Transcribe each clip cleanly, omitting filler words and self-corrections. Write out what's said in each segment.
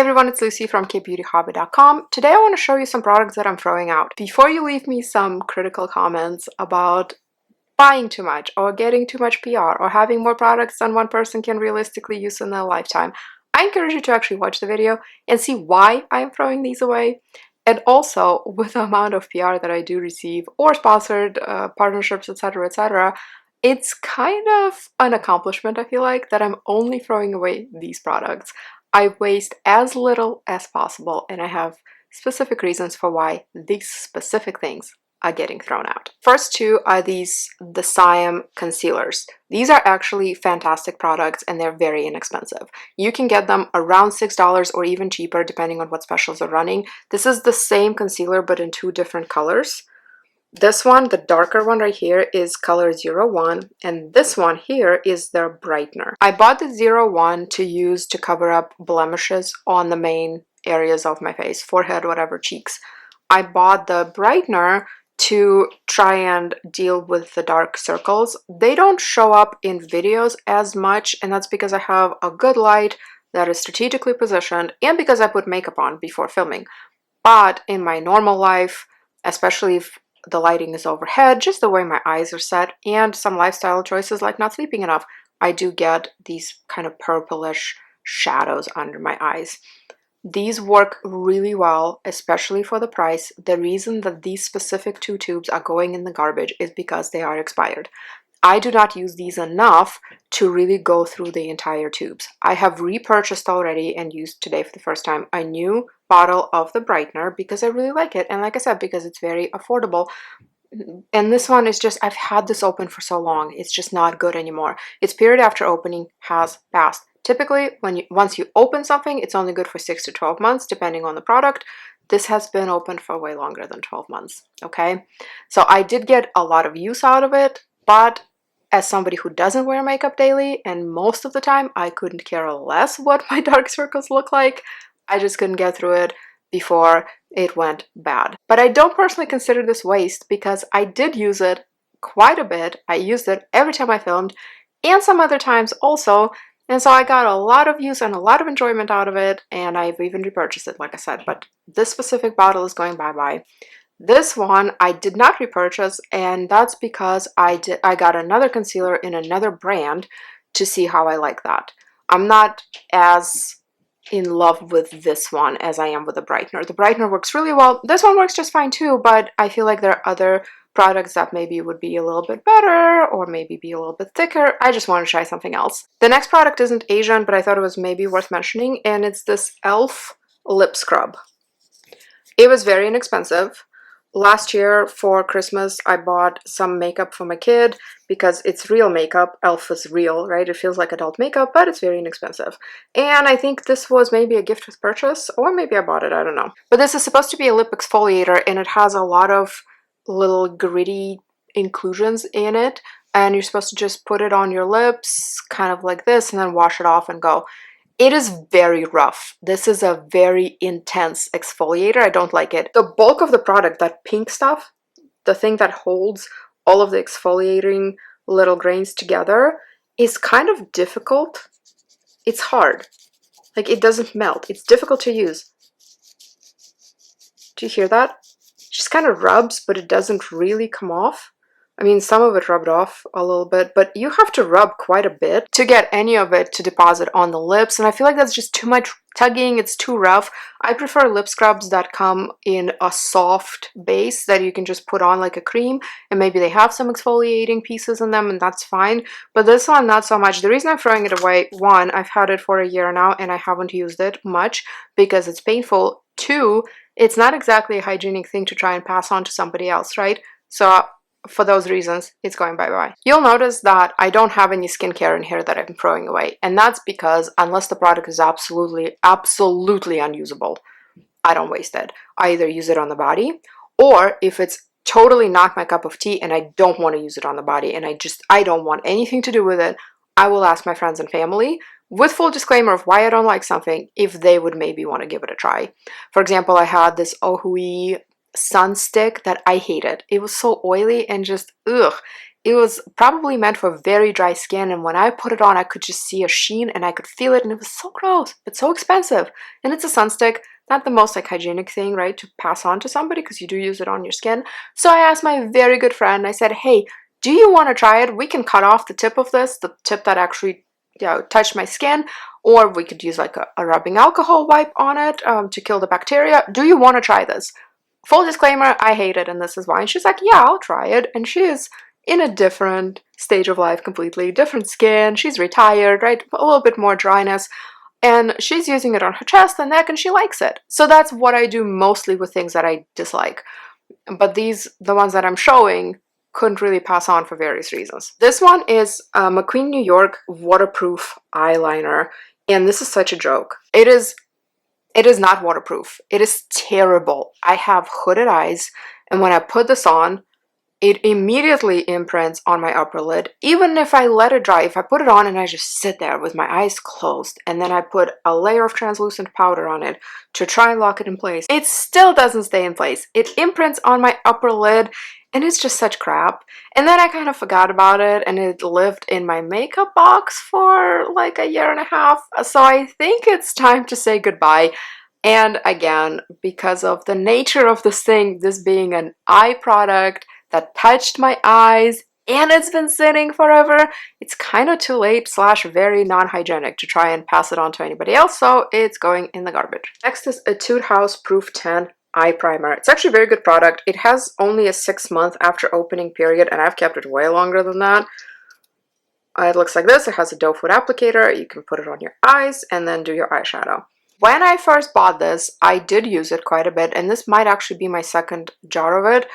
everyone, it's Lucy from Kbeautyhobbit.com. Today I want to show you some products that I'm throwing out. Before you leave me some critical comments about buying too much or getting too much PR or having more products than one person can realistically use in their lifetime, I encourage you to actually watch the video and see why I'm throwing these away. And also, with the amount of PR that I do receive or sponsored partnerships, etc., it's kind of an accomplishment, I feel like, that I'm only throwing away these products. I waste as little as possible, and I have specific reasons for why these specific things are getting thrown out. First two are the Saem concealers. These are actually fantastic products and they're very inexpensive. You can get them around $6 or even cheaper depending on what specials are running. This is the same concealer but in two different colors. This one, the darker one right here, is color 01, and this one here is their brightener. I bought the 01 to use to cover up blemishes on the main areas of my face, forehead, whatever, cheeks. I bought the brightener to try and deal with the dark circles. They don't show up in videos as much, and that's because I have a good light that is strategically positioned and because I put makeup on before filming. But in my normal life, especially if the lighting is overhead, just the way my eyes are set, and some lifestyle choices like not sleeping enough, I do get these kind of purplish shadows under my eyes. These work really well, especially for the price. The reason that these specific two tubes are going in the garbage is because they are expired. I do not use these enough to really go through the entire tubes. I have repurchased already and used today for the first time a new bottle of the brightener because I really like it, and like I said, because it's very affordable. And this one is just, I've had this open for so long, it's just not good anymore. Its period after opening has passed. Typically, once you open something, it's only good for 6 to 12 months depending on the product. This has been open for way longer than 12 months, okay? So I did get a lot of use out of it, but as somebody who doesn't wear makeup daily, and most of the time I couldn't care less what my dark circles look like, I just couldn't get through it before it went bad. But I don't personally consider this waste because I did use it quite a bit. I used it every time I filmed and some other times also, and so I got a lot of use and a lot of enjoyment out of it, and I've even repurchased it, like I said, but this specific bottle is going bye-bye. This one I did not repurchase, and that's because I got another concealer in another brand to see how I like that. I'm not as in love with this one as I am with the brightener. The brightener works really well. This one works just fine too, but I feel like there are other products that maybe would be a little bit better or maybe be a little bit thicker. I just want to try something else. The next product isn't Asian, but I thought it was maybe worth mentioning, and it's this e.l.f. lip scrub. It was very inexpensive. Last year for Christmas, I bought some makeup for my kid because it's real makeup. e.l.f. is real, right? It feels like adult makeup, but it's very inexpensive. And I think this was maybe a gift with purchase, or maybe I bought it, I don't know. But this is supposed to be a lip exfoliator, and it has a lot of little gritty inclusions in it, and you're supposed to just put it on your lips, kind of like this, and then wash it off and go. It is very rough. This is a very intense exfoliator. I don't like it. The bulk of the product, that pink stuff, the thing that holds all of the exfoliating little grains together, is kind of difficult. It's hard. Like, it doesn't melt. It's difficult to use. Do you hear that? It just kind of rubs, but it doesn't really come off. I mean, some of it rubbed off a little bit, but you have to rub quite a bit to get any of it to deposit on the lips, and I feel like that's just too much tugging. It's too rough. I prefer lip scrubs that come in a soft base that you can just put on like a cream, and maybe they have some exfoliating pieces in them, and that's fine. But this one, not so much. The reason I'm throwing it away, one, I've had it for a year now, and I haven't used it much because it's painful. Two, it's not exactly a hygienic thing to try and pass on to somebody else, right? So for those reasons, it's going bye-bye. You'll notice that I don't have any skincare in here that I'm throwing away, and that's because unless the product is absolutely unusable, I don't waste it. I either use it on the body, or if it's totally not my cup of tea and I don't want to use it on the body and I don't want anything to do with it, I will ask my friends and family with full disclaimer of why I don't like something if they would maybe want to give it a try. For example, I had this Ohui sun stick that I hated. It was so oily and just ugh. It was probably meant for very dry skin, and when I put it on, I could just see a sheen and I could feel it, and it was so gross, but so expensive. And it's a sunstick, not the most like hygienic thing, right, to pass on to somebody because you do use it on your skin. So I asked my very good friend, I said, hey, do you want to try it? We can cut off the tip of this, the tip that actually, you know, touched my skin, or we could use like a rubbing alcohol wipe on it to kill the bacteria. Do you want to try this? Full disclaimer, I hate it, and this is why. And she's like, yeah, I'll try it. And she is in a different stage of life completely, different skin. She's retired, right? A little bit more dryness. And she's using it on her chest and neck, and she likes it. So that's what I do mostly with things that I dislike. But these, the ones that I'm showing, couldn't really pass on for various reasons. This one is MACQUEEN New York waterproof eyeliner, and this is such a joke. It is not waterproof. It is terrible. I have hooded eyes, and when I put this on, it immediately imprints on my upper lid. Even if I let it dry, if I put it on and I just sit there with my eyes closed, and then I put a layer of translucent powder on it to try and lock it in place, it still doesn't stay in place. It imprints on my upper lid, and it's just such crap. And then I kind of forgot about it, and it lived in my makeup box for like a year and a half. So I think it's time to say goodbye. And again, because of the nature of this thing, this being an eye product that touched my eyes and it's been sitting forever, it's kind of too late / very non-hygienic to try and pass it on to anybody else, so it's going in the garbage. Next is Etude House Proof 10 eye primer. It's actually a very good product. It has only a 6-month after opening period, and I've kept it way longer than that. It looks like this. It has a doe foot applicator. You can put it on your eyes and then do your eyeshadow. When I first bought this, I did use it quite a bit, and this might actually be my second jar of it.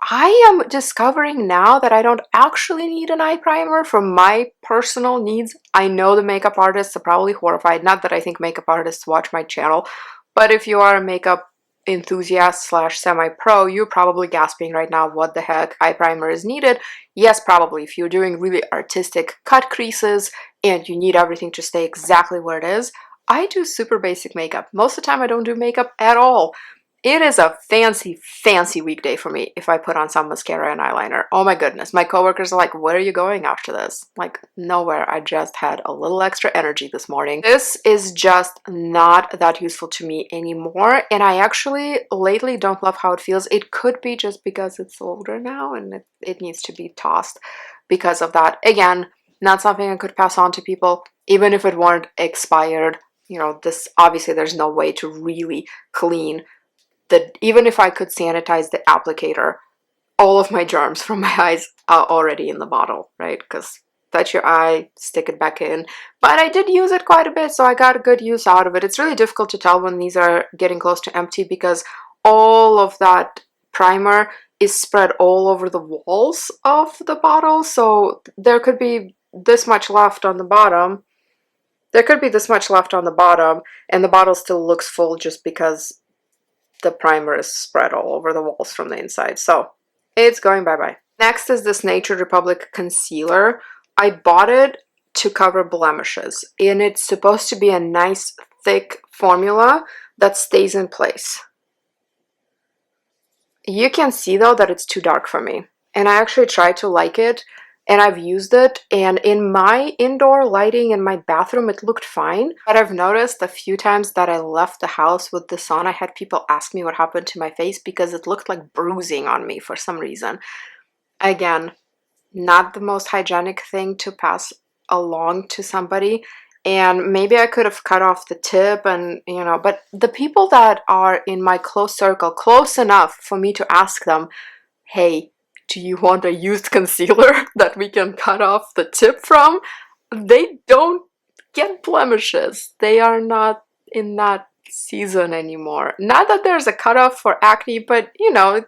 I am discovering now that I don't actually need an eye primer for my personal needs. I know the makeup artists are probably horrified. Not that I think makeup artists watch my channel, but if you are a makeup enthusiast / semi-pro, you're probably gasping right now, what the heck, eye primer is needed. Yes, probably. If you're doing really artistic cut creases and you need everything to stay exactly where it is. I do super basic makeup. Most of the time I don't do makeup at all. It is a fancy, fancy weekday for me if I put on some mascara and eyeliner. Oh my goodness. My coworkers are like, where are you going after this? Like, nowhere. I just had a little extra energy this morning. This is just not that useful to me anymore. And I actually lately don't love how it feels. It could be just because it's older now and it needs to be tossed because of that. Again, not something I could pass on to people, even if it weren't expired. You know, this obviously there's no way to really clean even if I could sanitize the applicator, all of my germs from my eyes are already in the bottle, right? Because touch your eye, stick it back in. But I did use it quite a bit, so I got a good use out of it. It's really difficult to tell when these are getting close to empty because all of that primer is spread all over the walls of the bottle. So there could be this much left on the bottom. There could be this much left on the bottom, and the bottle still looks full just because the primer is spread all over the walls from the inside. So it's going bye-bye. Next is this Nature Republic concealer. I bought it to cover blemishes, and it's supposed to be a nice thick formula that stays in place. You can see though that it's too dark for me, and I actually tried to like it, and I've used it, and in my indoor lighting in my bathroom it looked fine. But I've noticed a few times that I left the house with this on, I had people ask me what happened to my face because it looked like bruising on me for some reason. Again, not the most hygienic thing to pass along to somebody, and maybe I could have cut off the tip, and you know, but the people that are in my close circle, close enough for me to ask them, hey, do you want a used concealer that we can cut off the tip from? They don't get blemishes. They are not in that season anymore. Not that there's a cutoff for acne, but you know,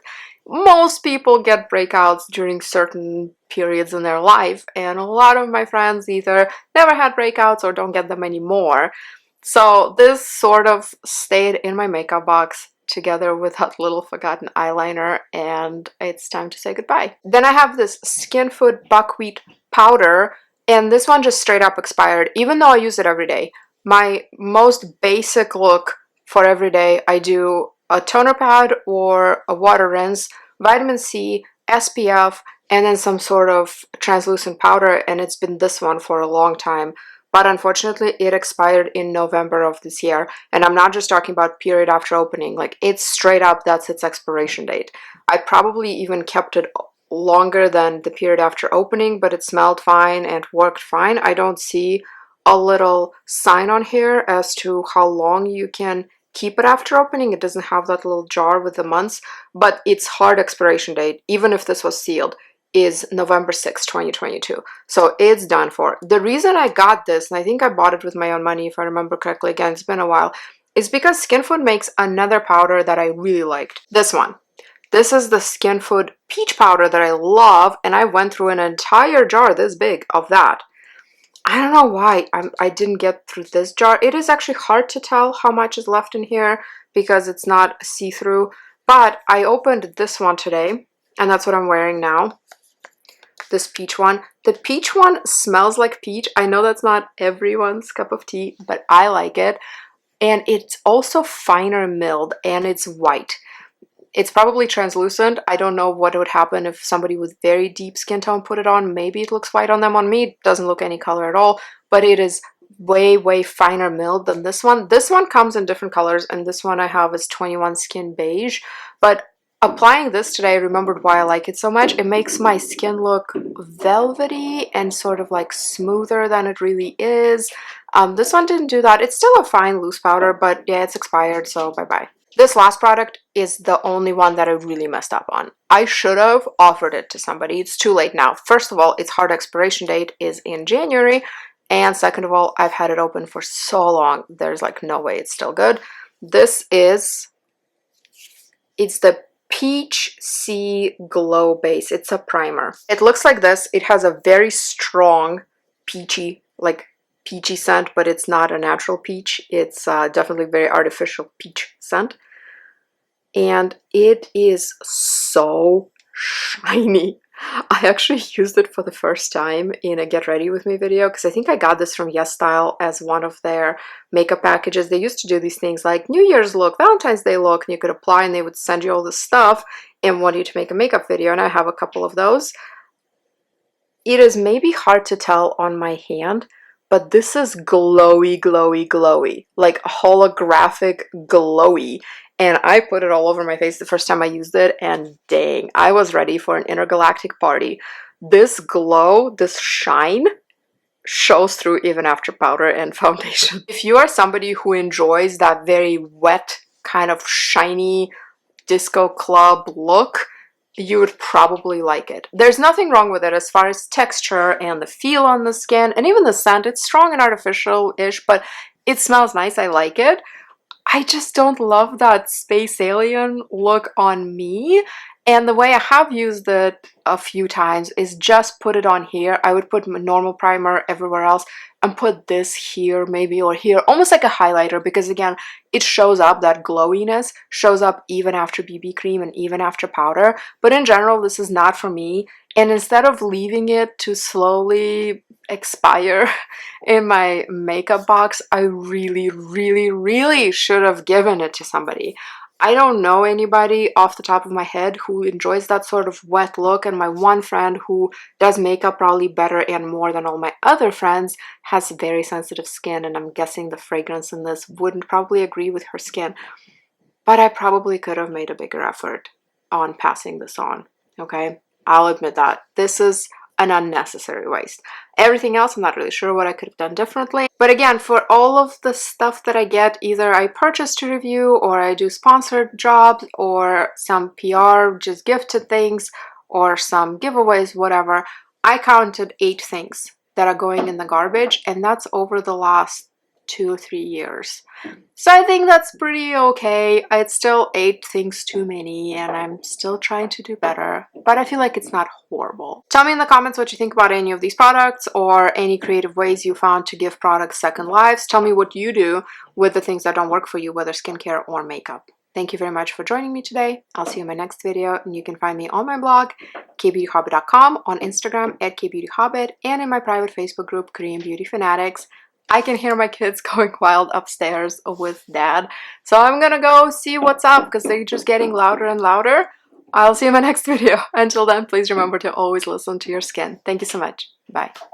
most people get breakouts during certain periods in their life, and a lot of my friends either never had breakouts or don't get them anymore. So this sort of stayed in my makeup box together with that little forgotten eyeliner, and it's time to say goodbye. Then I have this SKINFOOD Buckwheat powder, and this one just straight up expired, even though I use it every day. My most basic look for every day, I do a toner pad or a water rinse, vitamin C, SPF, and then some sort of translucent powder, and it's been this one for a long time. But unfortunately, it expired in November of this year. And I'm not just talking about period after opening. Like, it's straight up, that's its expiration date. I probably even kept it longer than the period after opening, but it smelled fine and worked fine. I don't see a little sign on here as to how long you can keep it after opening. It doesn't have that little jar with the months, but its hard expiration date, even if this was sealed, is November 6, 2022. So it's done for. The reason I got this, and I think I bought it with my own money if I remember correctly, again, it's been a while, is because SKINFOOD makes another powder that I really liked. This one. This is the SKINFOOD peach powder that I love, and I went through an entire jar this big of that. I don't know why I didn't get through this jar. It is actually hard to tell how much is left in here because it's not see-through, but I opened this one today, and that's what I'm wearing now. This peach one. The peach one smells like peach. I know that's not everyone's cup of tea, but I like it. And it's also finer milled, and it's white. It's probably translucent. I don't know what would happen if somebody with very deep skin tone put it on. Maybe it looks white on them. On me, it doesn't look any color at all, but it is way, way finer milled than this one. This one comes in different colors, and this one I have is 21 Skin Beige, but applying this today, I remembered why I like it so much. It makes my skin look velvety and sort of like smoother than it really is. This one didn't do that. It's still a fine loose powder, but yeah, it's expired, so bye-bye. This last product is the only one that I really messed up on. I should have offered it to somebody. It's too late now. First of all, its hard expiration date is in January, and second of all, I've had it open for so long, there's like no way it's still good. This is, it's the Peach Sea Glow Base. It's a primer. It looks like this. It has a very strong peachy, like peachy scent, but it's not a natural peach. It's definitely very artificial peach scent. And it is so shiny. I actually used it for the first time in a Get Ready With Me video because I think I got this from Yes Style as one of their makeup packages. They used to do these things like New Year's look, Valentine's Day look, and you could apply and they would send you all this stuff and want you to make a makeup video, and I have a couple of those. It is maybe hard to tell on my hand, but this is glowy, glowy, glowy, like holographic glowy. And I put it all over my face the first time I used it, and dang, I was ready for an intergalactic party. This glow, this shine, shows through even after powder and foundation. If you are somebody who enjoys that very wet, kind of shiny disco club look, you would probably like it. There's nothing wrong with it as far as texture and the feel on the skin, and even the scent. It's strong and artificial-ish, but it smells nice. I like it. I just don't love that space alien look on me. And the way I have used it a few times is just put it on here. I would put my normal primer everywhere else and put this here maybe, or here, almost like a highlighter, because again, it shows up, that glowiness shows up even after BB cream and even after powder. But in general, this is not for me. And instead of leaving it to slowly expire in my makeup box, I really, really, really should have given it to somebody. I don't know anybody off the top of my head who enjoys that sort of wet look, and my one friend who does makeup probably better and more than all my other friends has very sensitive skin, and I'm guessing the fragrance in this wouldn't probably agree with her skin. But I probably could have made a bigger effort on passing this on, okay? I'll admit that. This is an unnecessary waste. Everything else, I'm not really sure what I could have done differently. But again, for all of the stuff that I get, either I purchase to review, or I do sponsored jobs, or some PR, just gifted things, or some giveaways, whatever, I counted 8 things that are going in the garbage, and that's over the last 2 or 3 years. So I think that's pretty okay. It's still 8 things too many, and I'm still trying to do better, but I feel like it's not horrible. Tell me in the comments what you think about any of these products, or any creative ways you found to give products second lives. Tell me what you do with the things that don't work for you, whether skincare or makeup. Thank you very much for joining me today. I'll see you in my next video, and you can find me on my blog, Kbeautyhobbit.com, on Instagram at Kbeautyhobbit, and in my private Facebook group, Korean Beauty Fanatics. I can hear my kids going wild upstairs with Dad, so I'm gonna go see what's up because they're just getting louder and louder. I'll see you in my next video. Until then, please remember to always listen to your skin. Thank you so much. Bye.